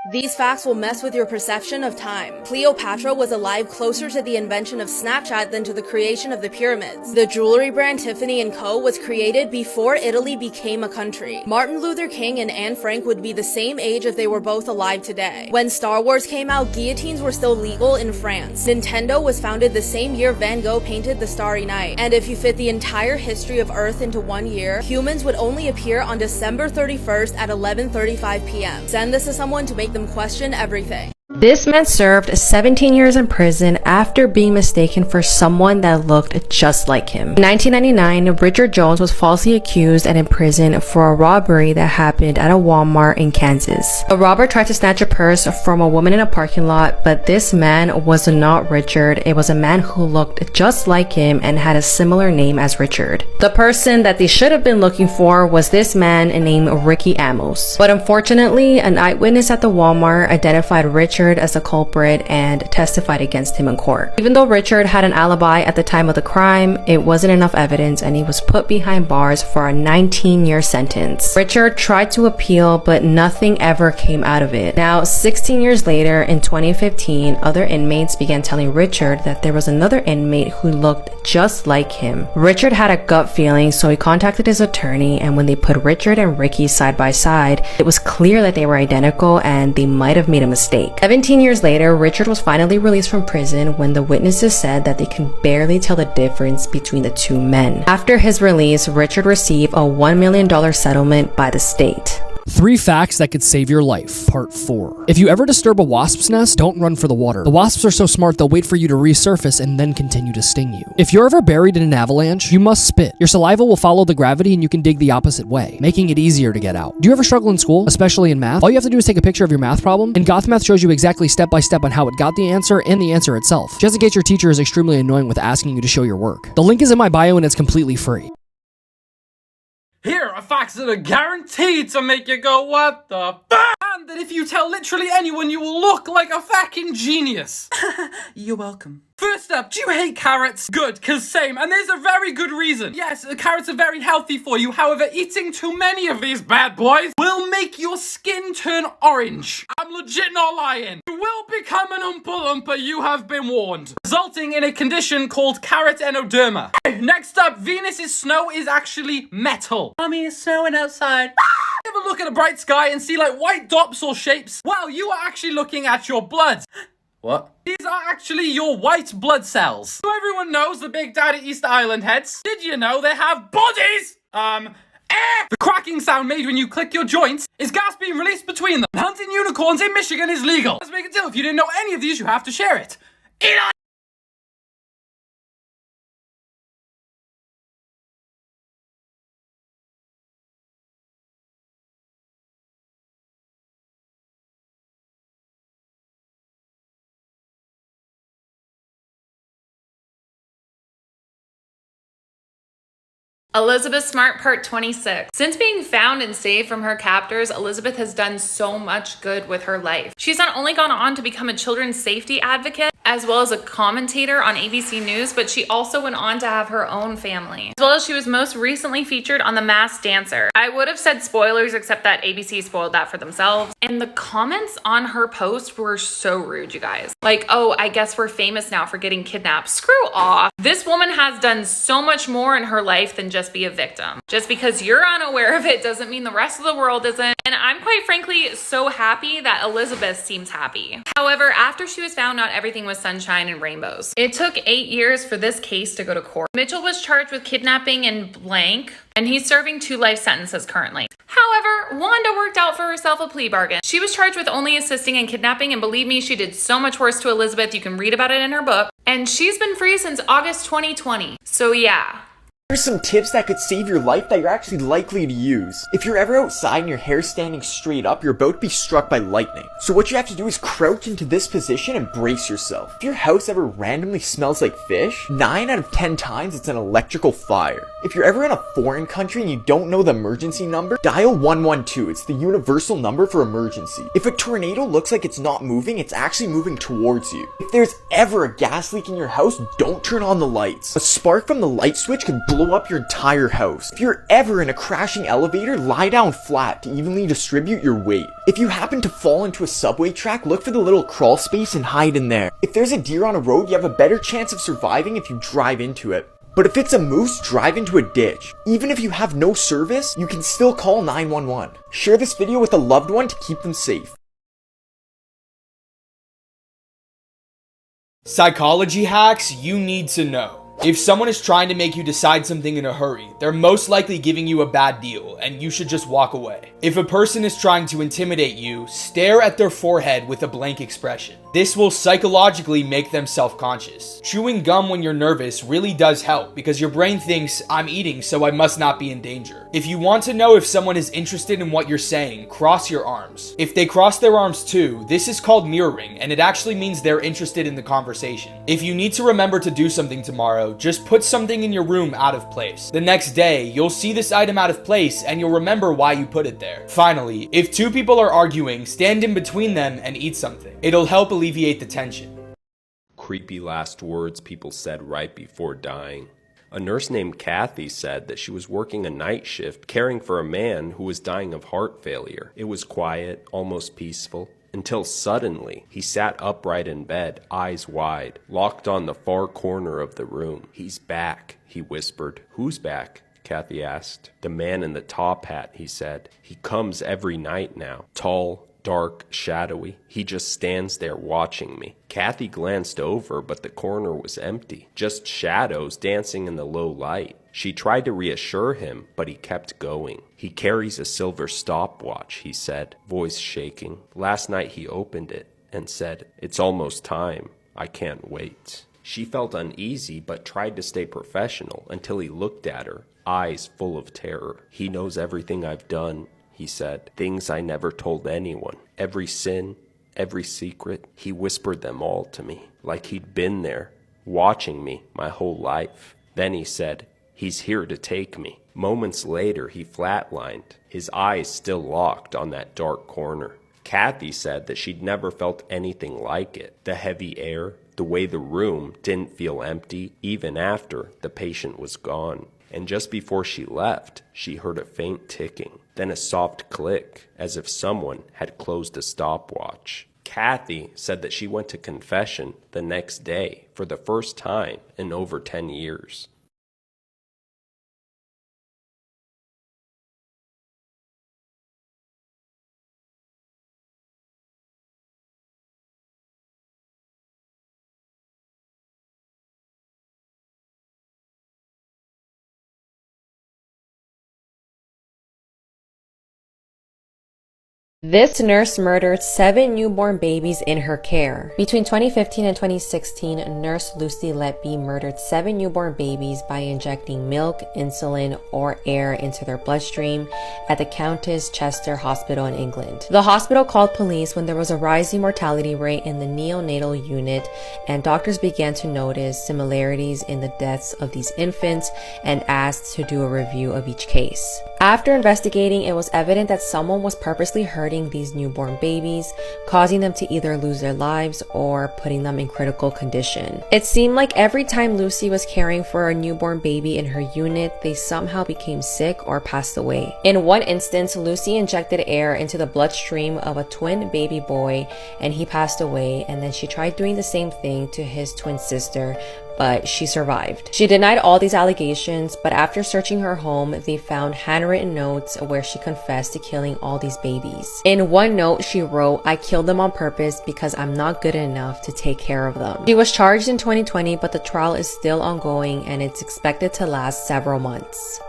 These facts will mess with your perception of time. Cleopatra was alive closer to the invention of Snapchat than to the creation of the pyramids. The jewelry brand Tiffany & Co. was created before Italy became a country. Martin Luther King and Anne Frank would be the same age if they were both alive today. When Star Wars came out, guillotines were still legal in France. Nintendo was founded the same year Van Gogh painted The Starry Night. And if you fit the entire history of Earth into 1 year, humans would only appear on December 31st at 11:35 p.m. Send this to someone to make them question everything. This man served 17 years in prison after being mistaken for someone that looked just like him. In 1999, Richard Jones was falsely accused and imprisoned for a robbery that happened at a Walmart in Kansas. A robber tried to snatch a purse from a woman in a parking lot, but this man was not Richard. It was a man who looked just like him and had a similar name as Richard. The person that they should have been looking for was this man named Ricky Amos. But unfortunately, an eyewitness at the Walmart identified Richard as the culprit and testified against him in court. Even though Richard had an alibi at the time of the crime, it wasn't enough evidence and he was put behind bars for a 19-year sentence. Richard tried to appeal, but nothing ever came out of it. Now, 16 years later, in 2015, other inmates began telling Richard that there was another inmate who looked just like him. Richard had a gut feeling, so he contacted his attorney, and when they put Richard and Ricky side by side, it was clear that they were identical and they might have made a mistake. 17 years later, Richard was finally released from prison when the witnesses said that they can barely tell the difference between the two men. After his release, Richard received a $1 million settlement by the state. 3 facts that could save your life. Part 4. If you ever disturb a wasp's nest, don't run for the water. The wasps are so smart they'll wait for you to resurface and then continue to sting you. If you're ever buried in an avalanche, you must spit. Your saliva will follow the gravity and you can dig the opposite way, making it easier to get out. Do you ever struggle in school, especially in math? All you have to do is take a picture of your math problem, and GothMath shows you exactly step by step on how it got the answer and the answer itself, just in case your teacher is extremely annoying with asking you to show your work. The link is in my bio and it's completely free. Here are facts that are guaranteed to make you go, what the fuck? And that if you tell literally anyone, you will look like a fucking genius. You're welcome. First up, do you hate carrots? Good, cause same, and there's a very good reason. Yes, the carrots are very healthy for you, however, eating too many of these bad boys will make your skin turn orange. I'm legit not lying. You will become an Oompa Loompa, you have been warned. Resulting in a condition called carrot enoderma. Next up, Venus's snow is actually metal. Mommy, it's snowing outside. Ever look at a bright sky and see like white dots or shapes? Well, you are actually looking at your blood. What? These are actually your white blood cells. So everyone knows the Big Daddy Easter Island heads. Did you know they have bodies? The cracking sound made when you click your joints is gas being released between them. Hunting unicorns in Michigan is legal. Let's make a deal. If you didn't know any of these, you have to share it. Elizabeth Smart Part 26. Since being found and saved from her captors, Elizabeth has done so much good with her life. She's not only gone on to become a children's safety advocate, as well as a commentator on ABC News, but she also went on to have her own family. As well as she was most recently featured on The Masked Dancer. I would have said spoilers, except that ABC spoiled that for themselves. And the comments on her post were so rude, you guys. Like, oh, I guess we're famous now for getting kidnapped. Screw off. This woman has done so much more in her life than just be a victim. Just because you're unaware of it doesn't mean the rest of the world isn't. And I'm quite frankly so happy that Elizabeth seems happy. However, after she was found, not everything was sunshine and rainbows. It took 8 years for this case to go to court. Mitchell was charged with kidnapping and blank, and he's serving 2 life sentences currently. However, Wanda worked out for herself a plea bargain. She was charged with only assisting in kidnapping, and believe me, she did so much worse to Elizabeth. You can read about it in her book. And she's been free since August 2020. So yeah. Here's some tips that could save your life that you're actually likely to use. If you're ever outside and your hair's standing straight up, you're about to be struck by lightning. So what you have to do is crouch into this position and brace yourself. If your house ever randomly smells like fish, 9 out of 10 times it's an electrical fire. If you're ever in a foreign country and you don't know the emergency number, dial 112. It's the universal number for emergency. If a tornado looks like it's not moving, it's actually moving towards you. If there's ever a gas leak in your house, don't turn on the lights. A spark from the light switch could blow blow up your entire house. If you're ever in a crashing elevator, lie down flat to evenly distribute your weight. If you happen to fall into a subway track, look for the little crawl space and hide in there. If there's a deer on a road, you have a better chance of surviving if you drive into it. But if it's a moose, drive into a ditch. Even if you have no service, you can still call 911. Share this video with a loved one to keep them safe. Psychology hacks you need to know. If someone is trying to make you decide something in a hurry, they're most likely giving you a bad deal, and you should just walk away. If a person is trying to intimidate you, stare at their forehead with a blank expression. This will psychologically make them self-conscious. Chewing gum when you're nervous really does help because your brain thinks, I'm eating, so I must not be in danger. If you want to know if someone is interested in what you're saying, cross your arms. If they cross their arms too, this is called mirroring, and it actually means they're interested in the conversation. If you need to remember to do something tomorrow, just put something in your room out of place. The next day, you'll see this item out of place and you'll remember why you put it there. Finally, if two people are arguing, stand in between them and eat something. It'll help alleviate the tension. Creepy last words people said right before dying. A nurse named Kathy said that she was working a night shift caring for a man who was dying of heart failure. It was quiet, almost peaceful, until suddenly he sat upright in bed, eyes wide, locked on the far corner of the room. "He's back," he whispered. "Who's back?" Kathy asked. "The man in the top hat," he said. "He comes every night now. Tall, dark, shadowy. He just stands there watching me." Kathy glanced over, but the corner was empty. Just shadows dancing in the low light. She tried to reassure him, but he kept going. "He carries a silver stopwatch," he said, voice shaking. "Last night he opened it and said, 'It's almost time. I can't wait.'" She felt uneasy, but tried to stay professional until he looked at her, eyes full of terror. "He knows everything I've done," he said. "Things I never told anyone. Every sin, every secret. He whispered them all to me, like he'd been there, watching me my whole life." Then he said, "He's here to take me." Moments later, he flatlined, his eyes still locked on that dark corner. Kathy said that she'd never felt anything like it. The heavy air, the way the room didn't feel empty, even after the patient was gone. And just before she left, she heard a faint ticking, then a soft click, as if someone had closed a stopwatch. Kathy said that she went to confession the next day for the first time in over 10 years. This nurse murdered 7 newborn babies in her care. Between 2015 and 2016, nurse Lucy Letby murdered 7 newborn babies by injecting milk, insulin, or air into their bloodstream at the Countess Chester Hospital in England. The hospital called police when there was a rising mortality rate in the neonatal unit, and doctors began to notice similarities in the deaths of these infants and asked to do a review of each case. After investigating, it was evident that someone was purposely hurting these newborn babies, causing them to either lose their lives or putting them in critical condition. It seemed like every time Lucy was caring for a newborn baby in her unit, they somehow became sick or passed away. In one instance, Lucy injected air into the bloodstream of a twin baby boy and he passed away, and then she tried doing the same thing to his twin sister, but she survived. She denied all these allegations, but after searching her home, they found handwritten notes where she confessed to killing all these babies. In one note, she wrote, "I killed them on purpose because I'm not good enough to take care of them." She was charged in 2020, but the trial is still ongoing and it's expected to last several months.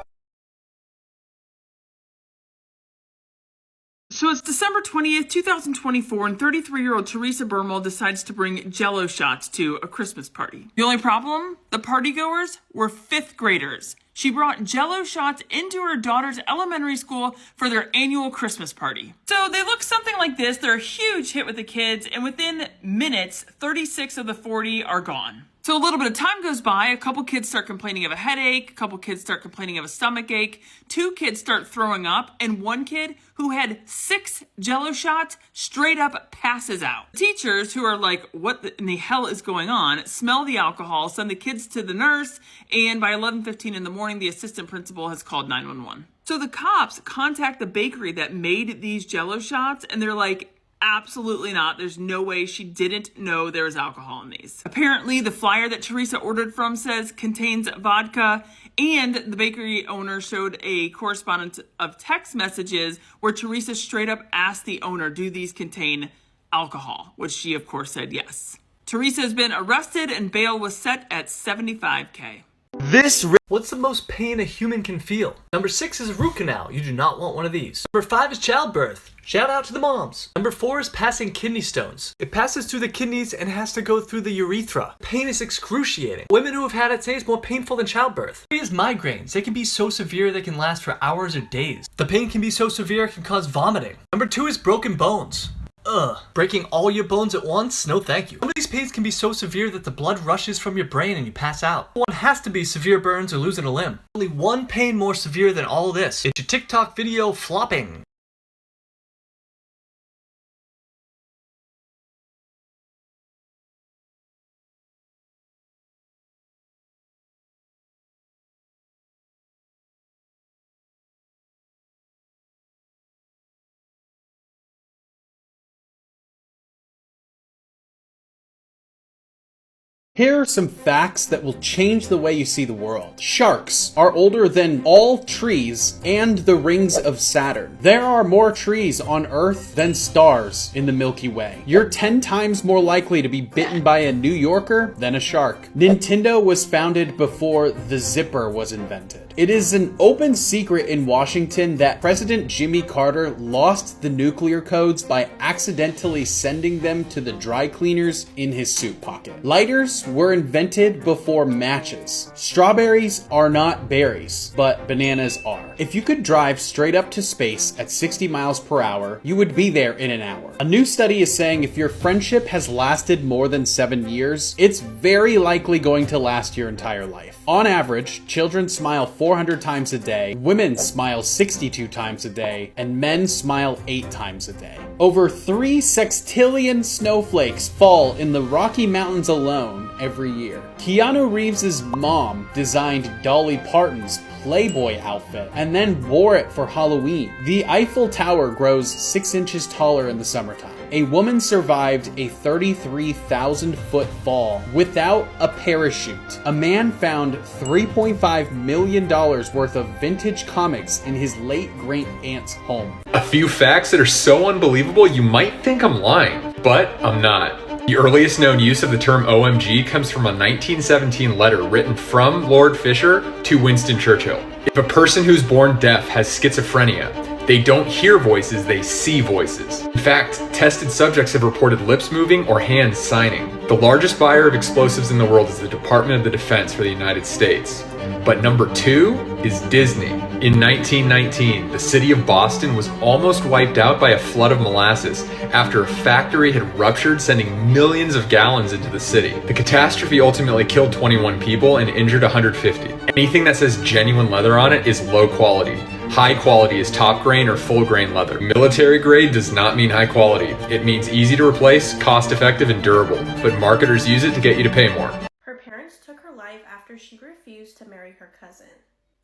So it's December 20th, 2024, and 33-year-old Teresa Bermel decides to bring Jello shots to a Christmas party. The only problem? The partygoers were 5th graders. She brought Jello shots into her daughter's elementary school for their annual Christmas party. So they look something like this. They're a huge hit with the kids, and within minutes, 36 of the 40 are gone. So a little bit of time goes by, a couple kids start complaining of a headache, a couple kids start complaining of a stomach ache, 2 kids start throwing up, and 1 kid who had 6 Jello shots straight up passes out. Teachers, who are like, what in the hell is going on, smell the alcohol, send the kids to the nurse, and by 11:15 in the morning, the assistant principal has called 911. So the cops contact the bakery that made these Jello shots, and they're like, absolutely not. There's no way she didn't know there was alcohol in these. Apparently, the flyer that Teresa ordered from says contains vodka, and the bakery owner showed a correspondence of text messages where Teresa straight up asked the owner, do these contain alcohol? Which she, of course, said yes. Teresa has been arrested and bail was set at $75K. What's the most pain a human can feel? Number 6 is a root canal. You do not want one of these. Number 5 is childbirth. Shout out to the moms. Number 4 is passing kidney stones. It passes through the kidneys and has to go through the urethra. Pain is excruciating. Women who have had it say it's more painful than childbirth. 3 is migraines. They can be so severe they can last for hours or days. The pain can be so severe it can cause vomiting. Number 2 is broken bones. Breaking all your bones at once? No thank you. Some of these pains can be so severe that the blood rushes from your brain and you pass out. One has to be severe burns or losing a limb. Only one pain more severe than all this. It's your TikTok video flopping. Here are some facts that will change the way you see the world. Sharks are older than all trees and the rings of Saturn. There are more trees on Earth than stars in the Milky Way. You're 10 times more likely to be bitten by a New Yorker than a shark. Nintendo was founded before the zipper was invented. It is an open secret in Washington that President Jimmy Carter lost the nuclear codes by accidentally sending them to the dry cleaners in his suit pocket. Lighters were invented before matches. Strawberries are not berries, but bananas are. If you could drive straight up to space at 60 miles per hour, you would be there in an hour. A new study is saying if your friendship has lasted more than 7 years, it's very likely going to last your entire life. On average, children smile 400 times a day, women smile 62 times a day, and men smile 8 times a day. Over 3 sextillion snowflakes fall in the Rocky Mountains alone every year. Keanu Reeves' mom designed Dolly Parton's Playboy outfit and then wore it for Halloween. The Eiffel Tower grows 6 inches taller in the summertime. A woman survived a 33,000-foot fall without a parachute. A man found $3.5 million worth of vintage comics in his late great-aunt's home. A few facts that are so unbelievable you might think I'm lying, but I'm not. The earliest known use of the term OMG comes from a 1917 letter written from Lord Fisher to Winston Churchill. If a person who's born deaf has schizophrenia, they don't hear voices, they see voices. In fact, tested subjects have reported lips moving or hands signing. The largest buyer of explosives in the world is the Department of the Defense for the United States. But number 2 is Disney. In 1919, the city of Boston was almost wiped out by a flood of molasses after a factory had ruptured, sending millions of gallons into the city. The catastrophe ultimately killed 21 people and injured 150. Anything that says genuine leather on it is low quality. High quality is top grain or full grain leather. Military grade does not mean high quality. It means easy to replace, cost effective, and durable. But marketers use it to get you to pay more. Her parents took her life after she refused to marry her cousin.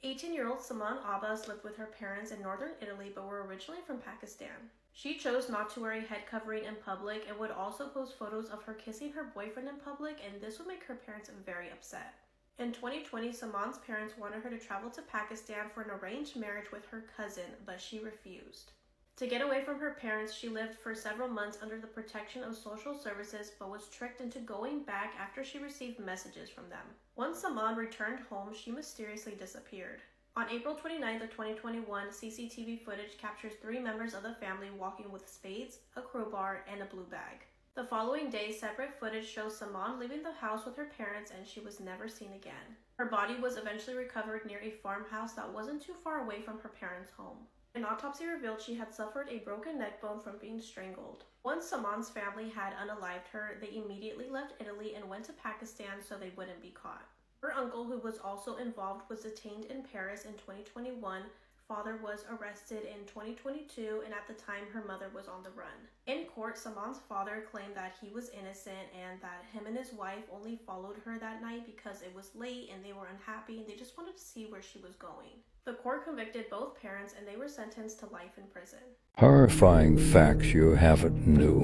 18-year-old Saman Abbas lived with her parents in northern Italy but were originally from Pakistan. She chose not to wear a head covering in public and would also post photos of her kissing her boyfriend in public, and this would make her parents very upset. In 2020, Saman's parents wanted her to travel to Pakistan for an arranged marriage with her cousin, but she refused. To get away from her parents, she lived for several months under the protection of social services, but was tricked into going back after she received messages from them. Once Saman returned home, she mysteriously disappeared. On April 29th of 2021, CCTV footage captures 3 members of the family walking with spades, a crowbar, and a blue bag. The following day, separate footage shows Saman leaving the house with her parents, and she was never seen again. Her body was eventually recovered near a farmhouse that wasn't too far away from her parents' home. An autopsy revealed she had suffered a broken neck bone from being strangled. Once Saman's family had unalived her, they immediately left Italy and went to Pakistan so they wouldn't be caught. Her uncle, who was also involved, was detained in Paris in 2021. Father was arrested in 2022, and at the time her mother was on the run. In court, Saman's father claimed that he was innocent and that him and his wife only followed her that night because it was late and they were unhappy and they just wanted to see where she was going. The court convicted both parents and they were sentenced to life in prison. Horrifying facts you haven't knew.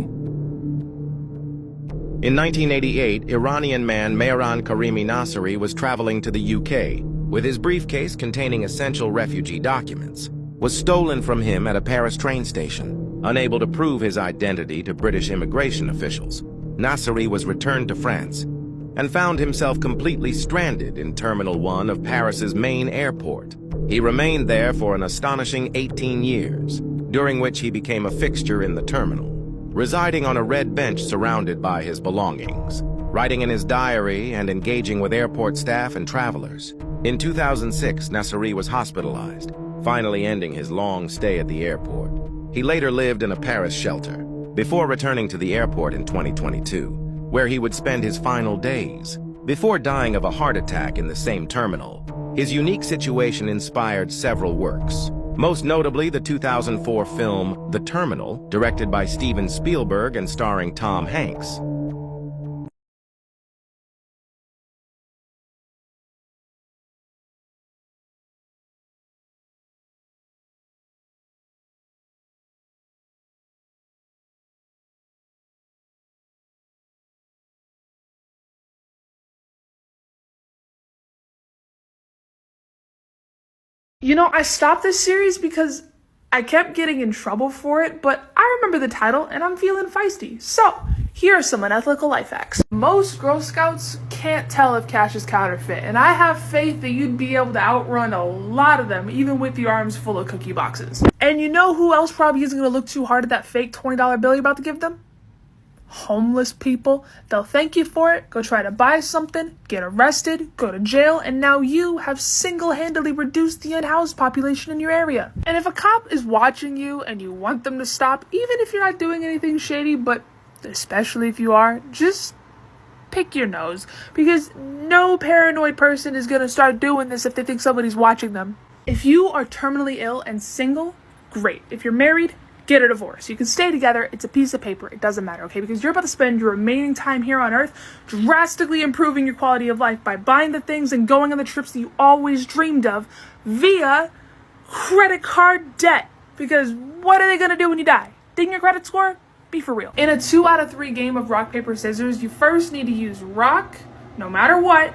In 1988, Iranian man Mehran Karimi Nasseri was traveling to the UK with his briefcase containing essential refugee documents, was stolen from him at a Paris train station. Unable to prove his identity to British immigration officials, Nasseri was returned to France and found himself completely stranded in Terminal 1 of Paris's main airport. He remained there for an astonishing 18 years, during which he became a fixture in the terminal, residing on a red bench surrounded by his belongings, writing in his diary and engaging with airport staff and travelers. In 2006, Nasseri was hospitalized, finally ending his long stay at the airport. He later lived in a Paris shelter, before returning to the airport in 2022, where he would spend his final days. Before dying of a heart attack in the same terminal, his unique situation inspired several works, most notably the 2004 film The Terminal, directed by Steven Spielberg and starring Tom Hanks. You know, I stopped this series because I kept getting in trouble for it, but I remember the title and I'm feeling feisty. So, here are some unethical life hacks. Most Girl Scouts can't tell if cash is counterfeit, and I have faith that you'd be able to outrun a lot of them, even with your arms full of cookie boxes. And you know who else probably isn't going to look too hard at that fake $20 bill you're about to give them? Homeless people. They'll thank you for it, go try to buy something, get arrested, go to jail, and now you have single-handedly reduced the unhoused population in your area. And if a cop is watching you and you want them to stop, even if you're not doing anything shady, but especially if you are, just pick your nose, because no paranoid person is going to start doing this if they think somebody's watching them. If you are terminally ill and single, great. If you're married, get a divorce. You can stay together. It's a piece of paper. It doesn't matter, okay? Because you're about to spend your remaining time here on Earth drastically improving your quality of life by buying the things and going on the trips that you always dreamed of via credit card debt. Because what are they going to do when you die? Ding your credit score? Be for real. In a 2 out of 3 game of rock, paper, scissors, you first need to use rock, no matter what,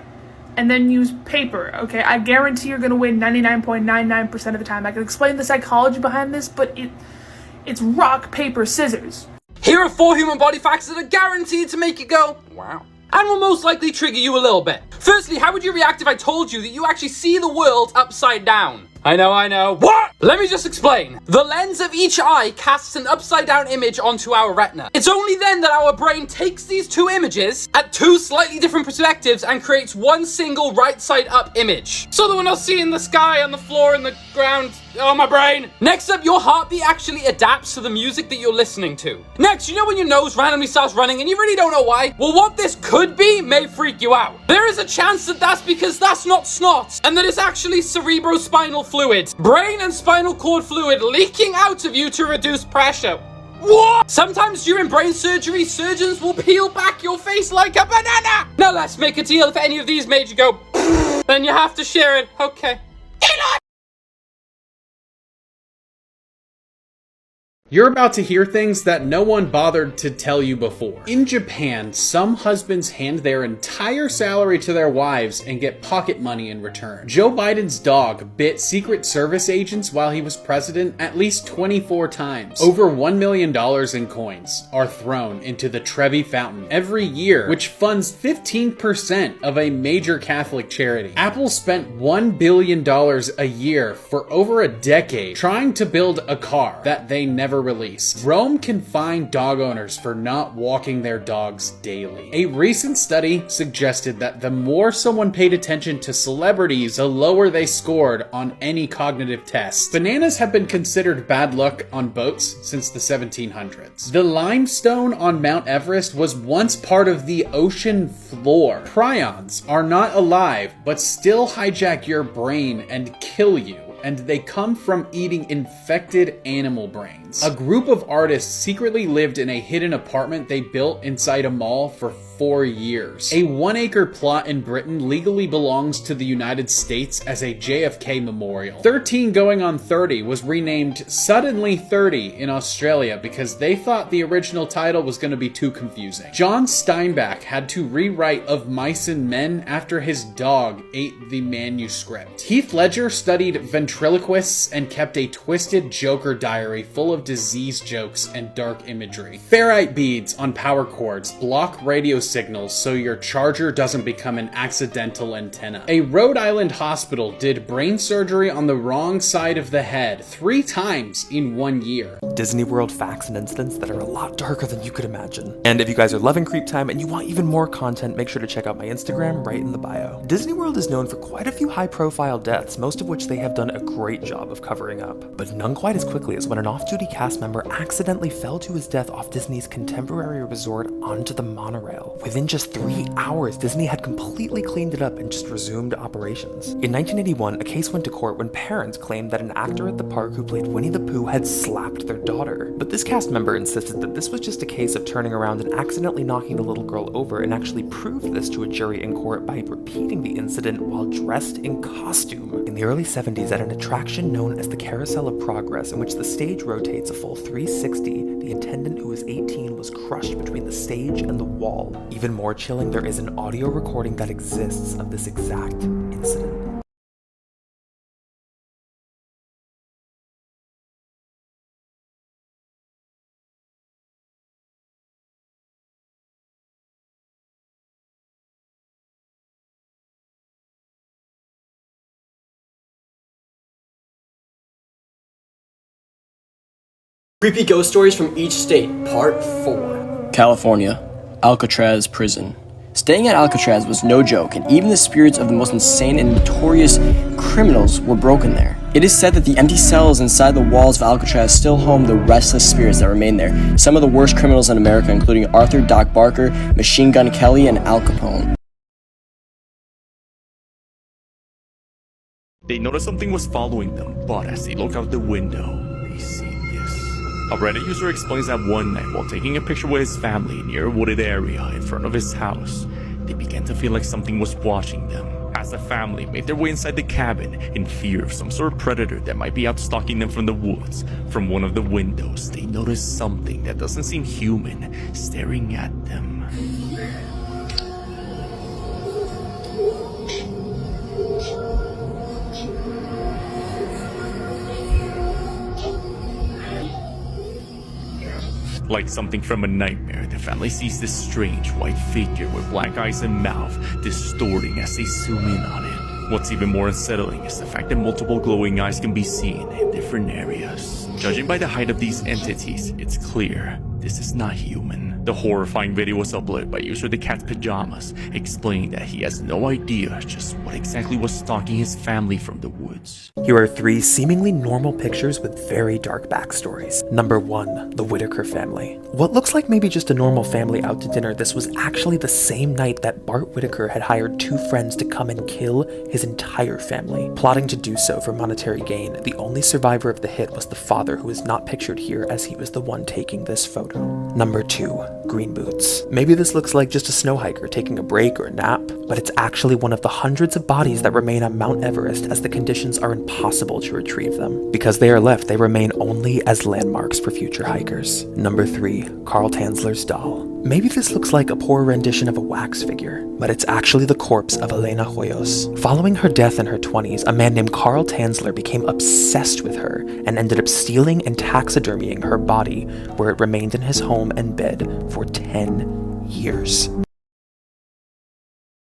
and then use paper, okay? I guarantee you're going to win 99.99% of the time. I can explain the psychology behind this, but it's rock, paper, scissors. Here are 4 human body facts that are guaranteed to make you go, wow. And will most likely trigger you a little bit. Firstly, how would you react if I told you that you actually see the world upside down? I know. What? Let me just explain. The lens of each eye casts an upside down image onto our retina. It's only then that our brain takes these 2 images at 2 slightly different perspectives and creates one single right side up image. So that we're not seeing the sky on the floor and the ground. Oh, my brain. Next up, your heartbeat actually adapts to the music that you're listening to. Next, you know when your nose randomly starts running and you really don't know why? Well, what this could be may freak you out. There is a chance that that's because that's not snot, and that it's actually cerebrospinal fluid. Brain and spinal cord fluid leaking out of you to reduce pressure. What? Sometimes during brain surgery, surgeons will peel back your face like a banana. Now let's make a deal. If any of these made you go, then you have to share it. Okay. You're about to hear things that no one bothered to tell you before. In Japan, some husbands hand their entire salary to their wives and get pocket money in return. Joe Biden's dog bit Secret Service agents while he was president at least 24 times. Over $1 million in coins are thrown into the Trevi Fountain every year, which funds 15% of a major Catholic charity. Apple spent $1 billion a year for over a decade trying to build a car that they never never released. Rome can fine dog owners for not walking their dogs daily. A recent study suggested that the more someone paid attention to celebrities, the lower they scored on any cognitive test. Bananas have been considered bad luck on boats since the 1700s. The limestone on Mount Everest was once part of the ocean floor. Prions are not alive, but still hijack your brain and kill you, and they come from eating infected animal brains. A group of artists secretly lived in a hidden apartment they built inside a mall for 4 years. A 1-acre plot in Britain legally belongs to the United States as a JFK memorial. 13 Going on 30 was renamed Suddenly 30 in Australia because they thought the original title was going to be too confusing. John Steinbeck had to rewrite Of Mice and Men after his dog ate the manuscript. Heath Ledger studied ventriloquists and kept a twisted Joker diary full of disease jokes and dark imagery. Ferrite beads on power cords block radio signals so your charger doesn't become an accidental antenna. A Rhode Island hospital did brain surgery on the wrong side of the head 3 times in 1 year. Disney World facts and incidents that are a lot darker than you could imagine. And if you guys are loving Creep Time and you want even more content, make sure to check out my Instagram right in the bio. Disney World is known for quite a few high-profile deaths, most of which they have done a great job of covering up. But none quite as quickly as when an off-duty cast member accidentally fell to his death off Disney's contemporary resort onto the monorail. Within just 3 hours, Disney had completely cleaned it up and just resumed operations. In 1981, a case went to court when parents claimed that an actor at the park who played Winnie the Pooh had slapped their daughter. But this cast member insisted that this was just a case of turning around and accidentally knocking the little girl over, and actually proved this to a jury in court by repeating the incident while dressed in costume. In the early 70s, at an attraction known as the Carousel of Progress, in which the stage rotates a full 360, the attendant who was 18 was crushed between the stage and the wall. Even more chilling, there is an audio recording that exists of this exact incident. Creepy ghost stories from each state, part 4. California, Alcatraz prison. Staying at Alcatraz was no joke, and even the spirits of the most insane and notorious criminals were broken there. It is said that the empty cells inside the walls of Alcatraz still home the restless spirits that remain there. Some of the worst criminals in America, including Arthur Doc Barker, Machine Gun Kelly, and Al Capone. They noticed something was following them, but as they look out the window, they see this. A Reddit user explains that one night while taking a picture with his family near a wooded area in front of his house, they began to feel like something was watching them. As the family made their way inside the cabin in fear of some sort of predator that might be out stalking them from the woods, from one of the windows, they noticed something that doesn't seem human staring at them. Like something from a nightmare, the family sees this strange white figure with black eyes and mouth distorting as they zoom in on it. What's even more unsettling is the fact that multiple glowing eyes can be seen in different areas. Judging by the height of these entities, it's clear this is not human. The horrifying video was uploaded by user The Cat's Pajamas, explaining that he has no idea just what exactly was stalking his family from the woods. Here are 3 seemingly normal pictures with very dark backstories. Number 1, the Whitaker family. What looks like maybe just a normal family out to dinner, this was actually the same night that Bart Whitaker had hired 2 friends to come and kill his entire family. Plotting to do so for monetary gain, the only survivor of the hit was the father, who is not pictured here as he was the one taking this photo. Number 2, green boots. Maybe this looks like just a snow hiker taking a break or a nap, but it's actually one of the hundreds of bodies that remain on Mount Everest, as the conditions are impossible to retrieve them. Because they are left, they remain only as landmarks for future hikers. Number 3, Carl Tanzler's doll. Maybe this looks like a poor rendition of a wax figure, but it's actually the corpse of Elena Hoyos. Following her death in her 20s, a man named Carl Tanzler became obsessed with her and ended up stealing and taxidermying her body, where it remained in his home and bed for 10 years.